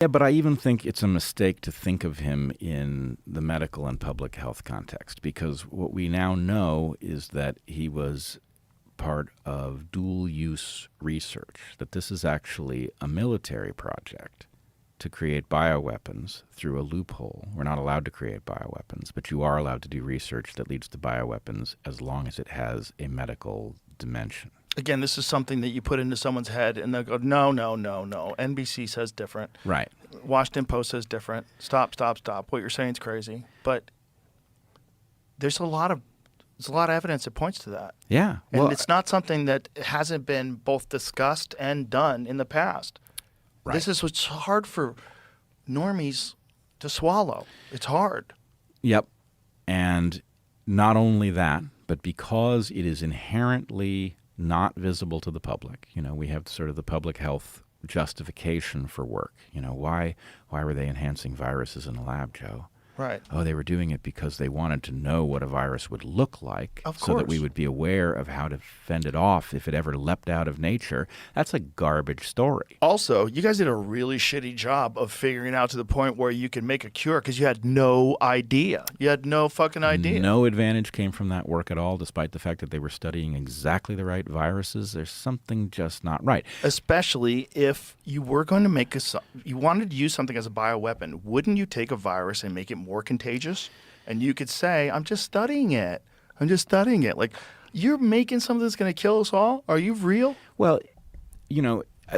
Yeah, but I even think it's a mistake to think of him in the medical and public health context, because what we now know is that he was part of dual-use research, that this is actually a military project to create bioweapons through a loophole. We're not allowed to create bioweapons, but you are allowed to do research that leads to bioweapons as long as it has a medical dimension. Again, this is something that you put into someone's head and they'll go, no, no, no, no. NBC says different. Right. Washington Post says different. Stop, stop, stop. What you're saying is crazy. But there's a lot of evidence that points to that. Yeah. And it's not something that hasn't been both discussed and done in the past. Right. This is what's hard for normies to swallow. It's hard. Yep. And not only that, but because it is inherently not visible to the public, we have sort of the public health justification for work. Why were they enhancing viruses in a lab, Joe? Right. Oh, they were doing it because they wanted to know what a virus would look like, so that we would be aware of how to fend it off if it ever leapt out of nature. That's a garbage story. Also, you guys did a really shitty job of figuring out to the point where you can make a cure because you had no idea. You had no fucking idea. No advantage came from that work at all, despite the fact that they were studying exactly the right viruses. There's something just not right. Especially if you were going to you wanted to use something as a bioweapon, wouldn't you take a virus and make it more contagious? And you could say, I'm just studying it. Like, you're making something that's going to kill us all? Are you real? Well,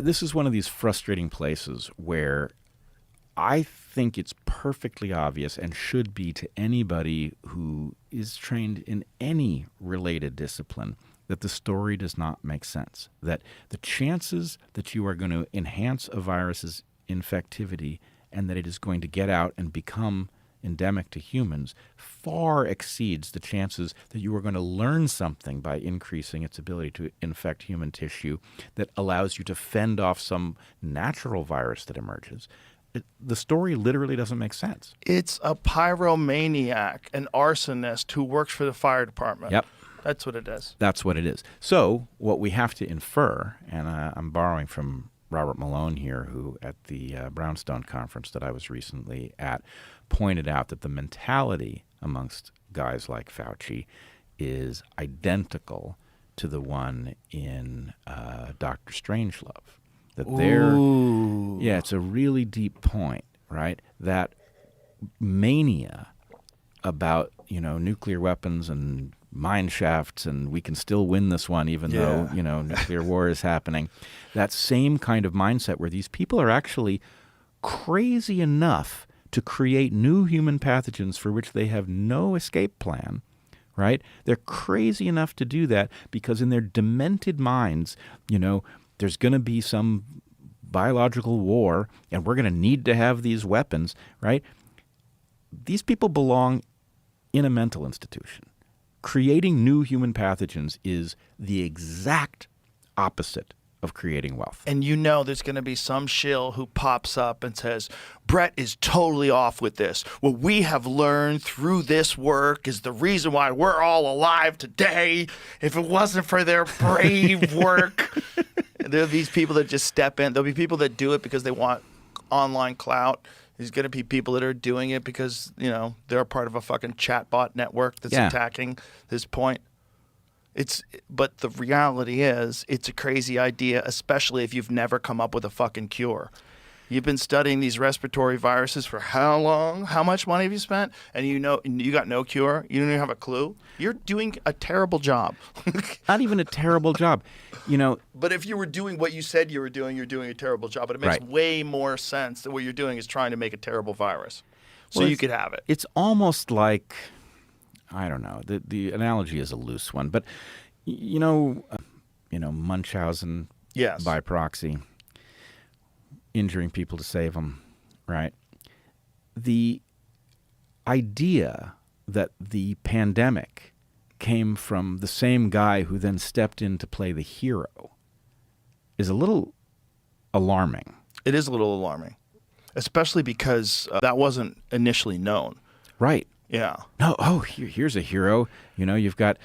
this is one of these frustrating places where I think it's perfectly obvious, and should be to anybody who is trained in any related discipline, that the story does not make sense. That the chances that you are going to enhance a virus's infectivity and that it is going to get out and become endemic to humans far exceeds the chances that you are going to learn something by increasing its ability to infect human tissue that allows you to fend off some natural virus that emerges. The story literally doesn't make sense. It's a pyromaniac, an arsonist who works for the fire department. Yep. That's what it is. That's what it is. So what we have to infer, and I'm borrowing from Robert Malone here, who at the Brownstone conference that I was recently at pointed out that the mentality amongst guys like Fauci is identical to the one in Dr. Strangelove. That yeah, it's a really deep point, right? That mania about, nuclear weapons and mine shafts, and we can still win this one even though, nuclear war is happening. That same kind of mindset where these people are actually crazy enough to create new human pathogens for which they have no escape plan, right? They're crazy enough to do that because in their demented minds, there's going to be some biological war and we're going to need to have these weapons, right? These people belong in a mental institution. Creating new human pathogens is the exact opposite of creating wealth. And there's going to be some shill who pops up and says, Brett is totally off with this. What we have learned through this work is the reason why we're all alive today. If it wasn't for their brave work. There are these people that just step in. There'll be people that do it because they want online clout. There's going to be people that are doing it because, they're a part of a fucking chatbot network that's attacking this point. But the reality is, it's a crazy idea, especially if you've never come up with a fucking cure. You've been studying these respiratory viruses for how long? How much money have you spent? And you got no cure? You don't even have a clue? You're doing a terrible job. Not even a terrible job. But if you were doing what you said you were doing, you're doing a terrible job. But it makes way more sense that what you're doing is trying to make a terrible virus. So you could have it. It's almost like, I don't know, the analogy is a loose one, but Munchausen by proxy, injuring people to save them, right? The idea that the pandemic came from the same guy who then stepped in to play the hero is a little alarming. It is a little alarming, especially because that wasn't initially known. Right. Yeah. No, here's a hero. You've got,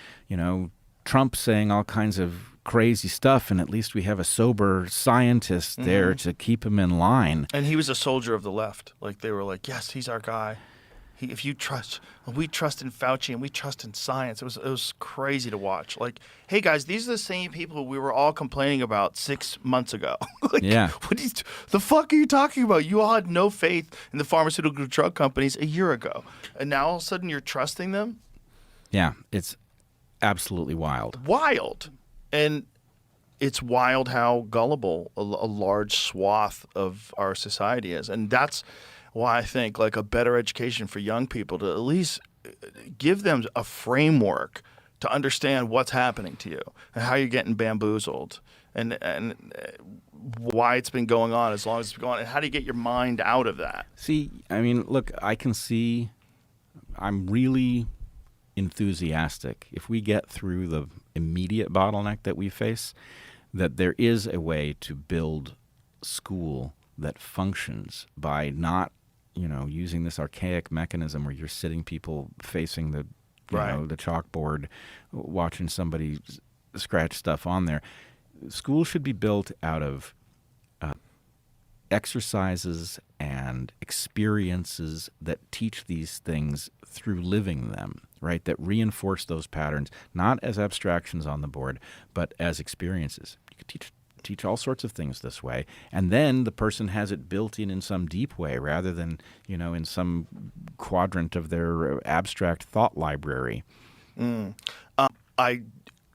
Trump saying all kinds of crazy stuff, and at least we have a sober scientist there to keep him in line. And he was a soldier of the left. Like, they were like, yes, he's our guy. If you trust, we trust in Fauci and we trust in science. It was crazy to watch. Like, hey guys, these are the same people we were all complaining about 6 months ago. Like, Yeah. The fuck are you talking about? You all had no faith in the pharmaceutical drug companies a year ago, and now all of a sudden you're trusting them? Yeah, it's absolutely wild. Wild. And it's wild how gullible a large swath of our society is, and that's why I think like a better education for young people to at least give them a framework to understand what's happening to you and how you're getting bamboozled and why it's been going on as long as it's been going on, and how do you get your mind out of that? See, I mean, look, I can see I'm really enthusiastic if we get through the immediate bottleneck that we face, that there is a way to build school that functions by not using this archaic mechanism where you're sitting people facing the the chalkboard watching somebody scratch stuff on there. School should be built out of exercises and experiences that teach these things through living them, right? That reinforce those patterns, not as abstractions on the board, but as experiences. You could teach all sorts of things this way, and then the person has it built in some deep way rather than in some quadrant of their abstract thought library. I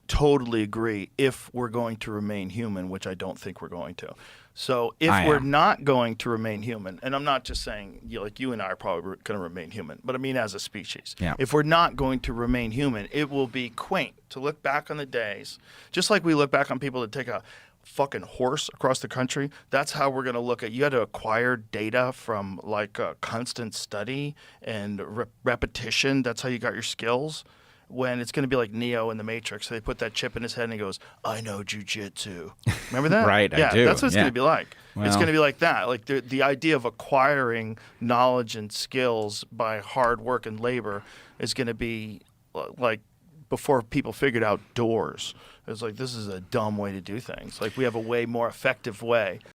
totally agree if we're going to remain human, which I don't think we're going to. So if we're not going to remain human, and I'm not just saying like you and I are probably going to remain human, but I mean as a species. Yeah. If we're not going to remain human, it will be quaint to look back on the days, just like we look back on people that take a fucking horse across the country. That's how we're going to look at, you had to acquire data from like a constant study and repetition. That's how you got your skills. When it's going to be like Neo in the Matrix. So they put that chip in his head and he goes, I know jujitsu. Remember that? Right, yeah, I do. That's what it's going to be like. Well, it's going to be like that. Like the idea of acquiring knowledge and skills by hard work and labor is going to be like before people figured out doors. It's like, this is a dumb way to do things. Like, we have a way more effective way